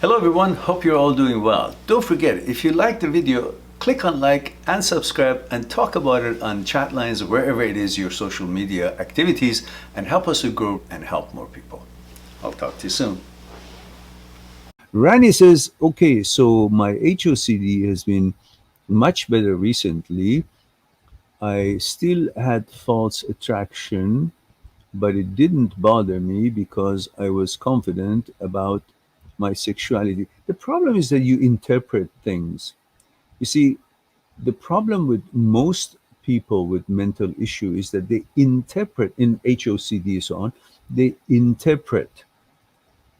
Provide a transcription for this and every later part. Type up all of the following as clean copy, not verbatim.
Hello everyone, hope you're all doing well. Don't forget, if you like the video, click on like and subscribe and talk about it on chat lines, wherever it is your social media activities, and help us to grow and help more people. I'll talk to you soon. Rani says, okay, so my HOCD has been much better recently. I still had false attraction, but it didn't bother me because I was confident about my sexuality. The problem is that you interpret things. You see, the problem with most people with mental issue is that they interpret in HOCD and so on, they interpret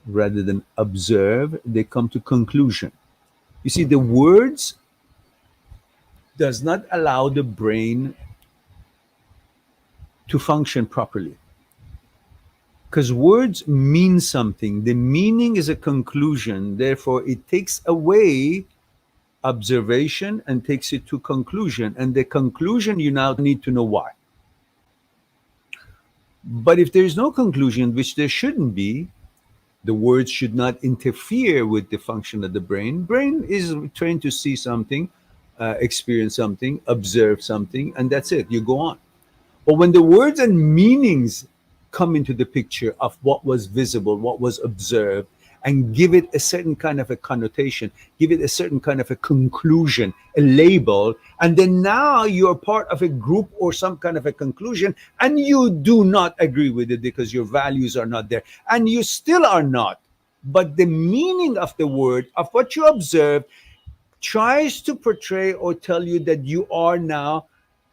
rather than observe, they come to conclusion. You see, the words does not allow the brain to function properly. Because words mean something. The meaning is a conclusion. Therefore, it takes away observation and takes it to conclusion. And the conclusion, you now need to know why. But if there is no conclusion, which there shouldn't be, the words should not interfere with the function of the brain. Brain is trained to see something, experience something, observe something, and that's it. You go on. But when the words and meanings come into the picture of what was visible, what was observed, and give it a certain kind of a connotation, give it a certain kind of a conclusion, a label, and then now you're part of a group or some kind of a conclusion, and you do not agree with it because your values are not there, and you still are not. But the meaning of the word, of what you observe, tries to portray or tell you that you are now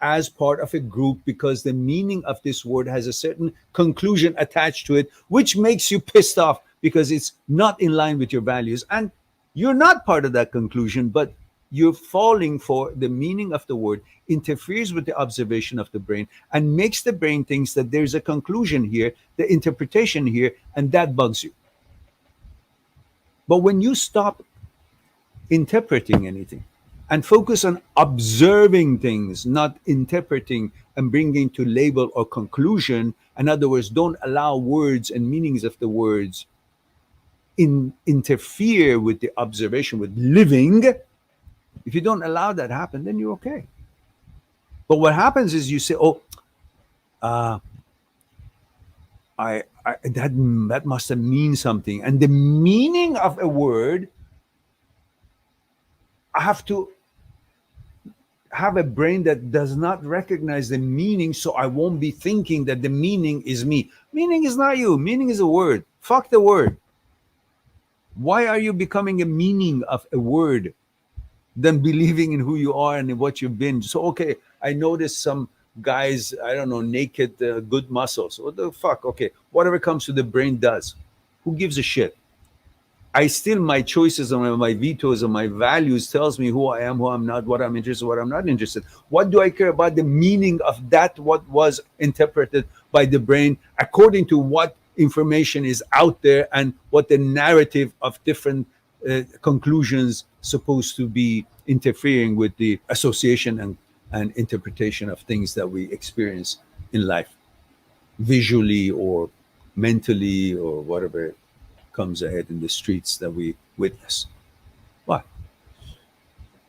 as part of a group because the meaning of this word has a certain conclusion attached to it, which makes you pissed off because it's not in line with your values. And you're not part of that conclusion, but you're falling for the meaning of the word, interferes with the observation of the brain, and makes the brain thinks that there's a conclusion here, the interpretation here, and that bugs you. But when you stop interpreting anything, and focus on observing things, not interpreting and bringing to label or conclusion. In other words, don't allow words and meanings of the words interfere with the observation, with living. If you don't allow that happen, then you're okay. But what happens is you say, "Oh, that must have mean something," and the meaning of a word, I have to have a brain that does not recognize the meaning, so I won't be thinking that the meaning is me. Meaning is not you. Meaning is a word. Fuck the word. Why are you becoming a meaning of a word than believing in who you are and in what you've been? So, okay, I noticed some guys, I don't know, naked, good muscles. What the fuck? Okay, whatever comes to the brain does. Who gives a shit? I still, my choices and my vetoes and my values tells me who I am, who I'm not, what I'm interested, what I'm not interested. What do I care about the meaning of that, what was interpreted by the brain according to what information is out there and what the narrative of different conclusions supposed to be interfering with the association and interpretation of things that we experience in life, visually or mentally or whatever comes ahead in the streets that we witness. Why?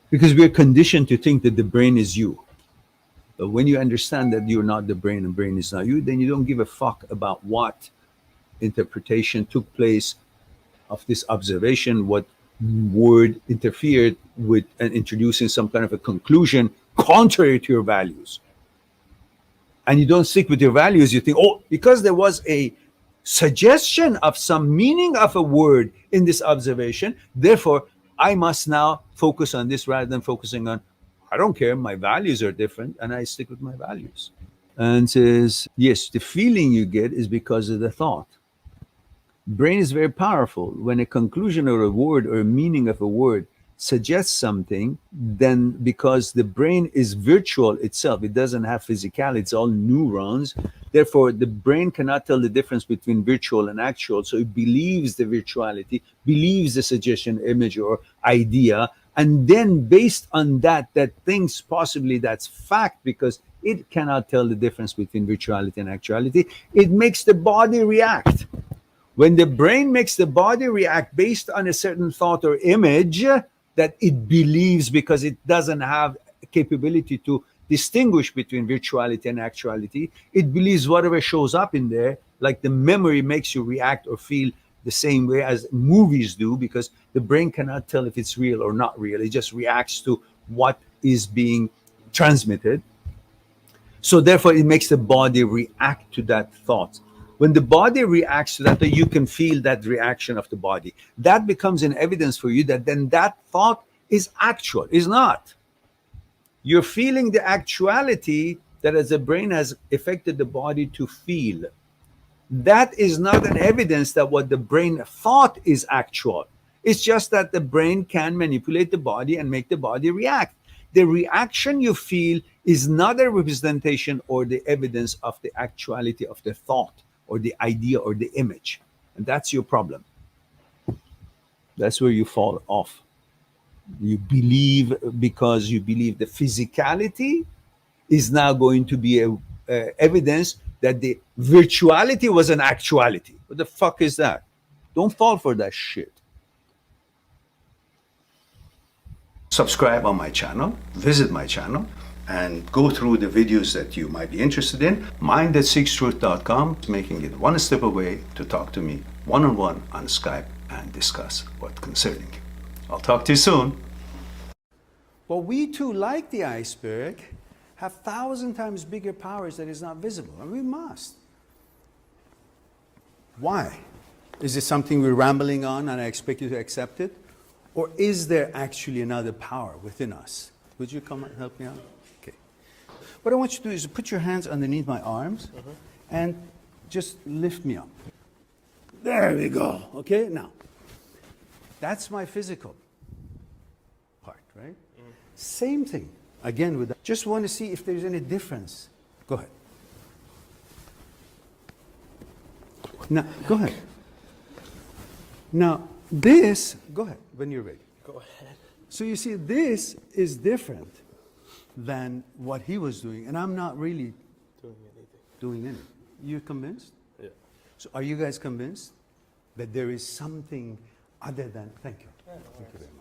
Because we're conditioned to think that the brain is you. But when you understand that you're not the brain and brain is not you, then you don't give a fuck about what interpretation took place of this observation, what word interfered with and introducing some kind of a conclusion contrary to your values. And you don't stick with your values, you think, oh, because there was a suggestion of some meaning of a word in this observation, therefore I must now focus on this rather than focusing on, I don't care, my values are different, and I stick with my values. And says, yes, the feeling you get is because of the thought. Brain is very powerful. When a conclusion or a word or a meaning of a word suggests something, then because the brain is virtual itself, it doesn't have physicality, it's all neurons. Therefore, the brain cannot tell the difference between virtual and actual. So it believes the virtuality, believes the suggestion, image, or idea. And then based on that thinks possibly that's fact because it cannot tell the difference between virtuality and actuality. It makes the body react. When the brain makes the body react based on a certain thought or image that it believes, because it doesn't have capability to distinguish between virtuality and actuality, it believes whatever shows up in there, like the memory makes you react or feel the same way as movies do, because the brain cannot tell if it's real or not real. It just reacts to what is being transmitted. So therefore, it makes the body react to that thought. When the body reacts to that, you can feel that reaction of the body. That becomes an evidence for you that then that thought is actual, is not. You're feeling the actuality that as the brain has affected the body to feel. That is not an evidence that what the brain thought is actual. It's just that the brain can manipulate the body and make the body react. The reaction you feel is not a representation or the evidence of the actuality of the thought or the idea or the image. And that's your problem. That's where you fall off. You believe, because you believe the physicality is now going to be a evidence that the virtuality was an actuality. What the fuck is that? Don't fall for that shit. Subscribe on my channel, visit my channel, and go through the videos that you might be interested in. Mind@seekstruth.com, making it one step away to talk to me one-on-one on Skype and discuss what's concerning you. I'll talk to you soon. But we too, like the iceberg, have 1,000 times bigger powers that is not visible, and we must. Why? Is it something we're rambling on and I expect you to accept it? Or is there actually another power within us? Would you come and help me out? Okay. What I want you to do is put your hands underneath my arms and just lift me up. There we go. Okay, now, that's my physical part, right? Same thing. Again, with that. Just want to see if there's any difference. Go ahead. Now, go ahead. Now, this, go ahead, when you're ready. Go ahead. So you see, this is different than what he was doing, and I'm not really doing anything. You convinced? Yeah. So are you guys convinced that there is something other than, thank you. Yeah, no Thank you very much.